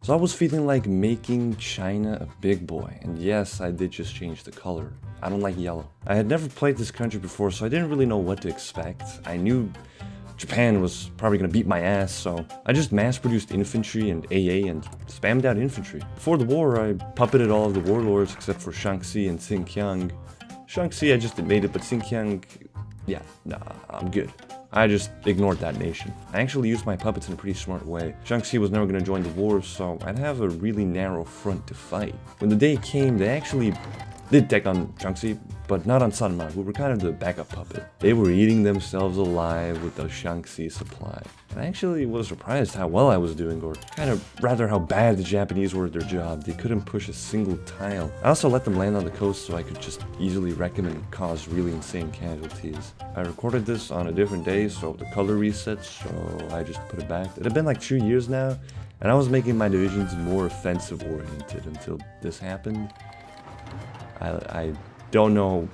So I was feeling like making China a big boy, and yes, I did just change the color. I don't like yellow. I had never played this country before, so I didn't really know what to expect. I knew Japan was probably gonna beat my ass, so I just mass-produced infantry and AA and spammed out infantry. Before the war, I puppeted all of the warlords except for Shaanxi and Xinjiang. Shaanxi I just made it, but Xinjiang, yeah, nah, I'm good. I just ignored that nation. I actually used my puppets in a pretty smart way. Shaanxi was never gonna join the war, so I'd have a really narrow front to fight. When the day came, they actually did take on Shaanxi, but not on Sanma, who were kind of the backup puppet. They were eating themselves alive with the Shaanxi supply. And I actually was surprised how well I was doing, or kind of rather how bad the Japanese were at their job. They couldn't push a single tile. I also let them land on the coast so I could just easily wreck them and cause really insane casualties. I recorded this on a different day, so the color resets, so I just put it back. It had been like 2 years now, and I was making my divisions more offensive oriented until this happened. I don't know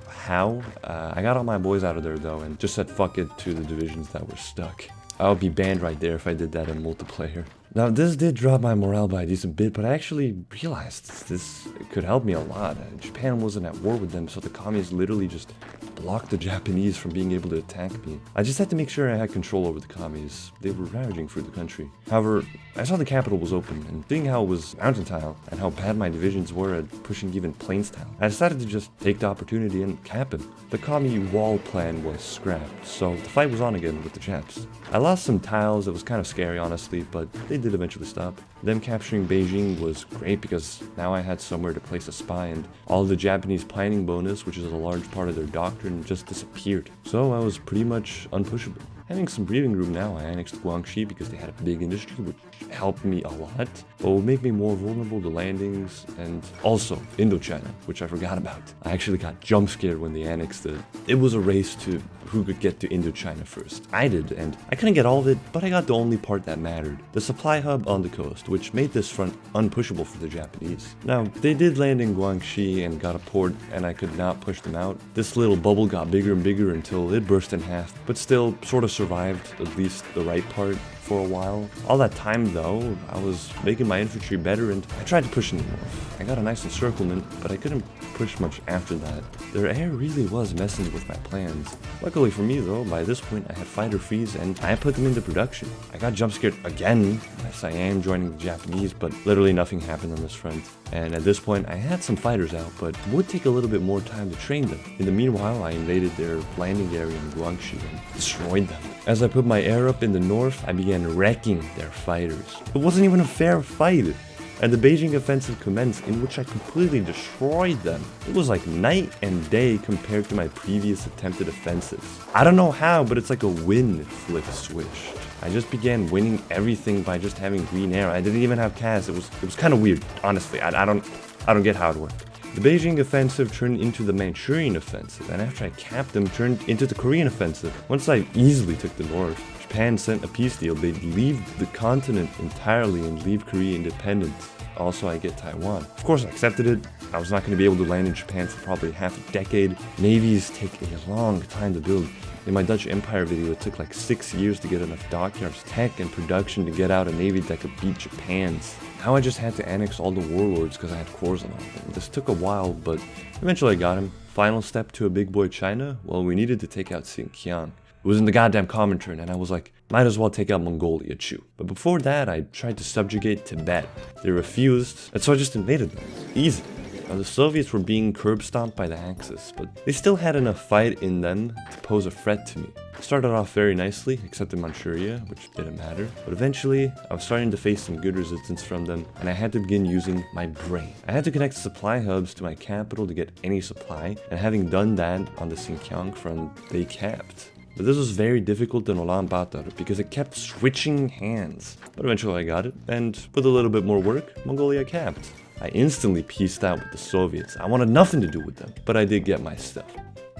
how. I got all my boys out of there though and just said fuck it to the divisions that were stuck. I would be banned right there if I did that in multiplayer. Now this did drop my morale by a decent bit, but I actually realized this could help me a lot. Japan wasn't at war with them, so the commies literally just blocked the Japanese from being able to attack me. I just had to make sure I had control over the commies. They were ravaging through the country. However, I saw the capital was open, and seeing how it was mountain tile and how bad my divisions were at pushing even plains tile, I decided to just take the opportunity and cap him. The commie wall plan was scrapped, so the fight was on again with the Japs. I lost some tiles, it was kind of scary honestly, but they did eventually stop. Them capturing Beijing was great because now I had somewhere to place a spy, and all of the Japanese planning bonus, which is a large part of their doctrine, just disappeared. So I was pretty much unpushable. Having some breathing room now, I annexed Guangxi because they had a big industry, which helped me a lot, but would make me more vulnerable to landings, and also Indochina, which I forgot about. I actually got jump scared when they annexed it. It was a race to who could get to Indochina first. I did, and I couldn't get all of it, but I got the only part that mattered. The supply hub on the coast, which made this front unpushable for the Japanese. Now, they did land in Guangxi and got a port, and I could not push them out. This little bubble got bigger and bigger until it burst in half, but still sort of survived at least the right part for a while. All that time though, I was making my infantry better and I tried to push in the north. I got a nice encirclement, but I couldn't push much after that. Their air really was messing with my plans. Luckily for me though, by this point I had fighter fees and I put them into production. I got jump scared again. Yes, I am joining the Japanese, but literally nothing happened on this front. And at this point I had some fighters out, but it would take a little bit more time to train them. In the meanwhile, I invaded their landing area in Guangxi and destroyed them. As I put my air up in the north, I began wrecking their fighters. It wasn't even a fair fight. And the Beijing offensive commenced, in which I completely destroyed them. It was like night and day compared to my previous attempted offensives. I don't know how, but it's like a win flick switch. I just began winning everything by just having green air. I didn't even have CAS. It was kind of weird, honestly. I don't get how it worked. The Beijing offensive turned into the Manchurian offensive, and after I capped them, turned into the Korean offensive. Once I easily took the north, Japan sent a peace deal. They'd leave the continent entirely and leave Korea independent. Also, I get Taiwan. Of course, I accepted it. I was not going to be able to land in Japan for probably half a decade. Navies take a long time to build. In my Dutch Empire video, it took like 6 years to get enough dockyards, tech, and production to get out a navy that could beat Japan's. Now I just had to annex all the warlords because I had cores on all of them. This took a while, but eventually I got him. Final step to a big boy China? Well, we needed to take out Xinjiang. It was in the goddamn Comintern, and I was like, might as well take out Mongolia too. But before that, I tried to subjugate Tibet. They refused, and so I just invaded them. Easy. Now, the Soviets were being curb stomped by the Axis, but they still had enough fight in them to pose a threat to me. It started off very nicely, except in Manchuria, which didn't matter. But eventually, I was starting to face some good resistance from them, and I had to begin using my brain. I had to connect supply hubs to my capital to get any supply, and having done that on the Xinjiang front, they capped. But this was very difficult in Ulaanbaatar because it kept switching hands. But eventually I got it, and with a little bit more work, Mongolia capped. I instantly peaced out with the Soviets. I wanted nothing to do with them, but I did get my stuff.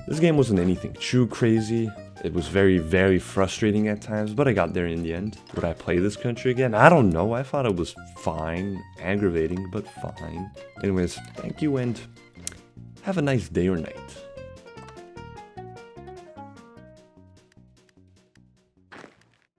This game wasn't anything too crazy. It was very, very frustrating at times, but I got there in the end. Would I play this country again? I don't know. I thought it was fine. Aggravating, but fine. Anyways, thank you and have a nice day or night.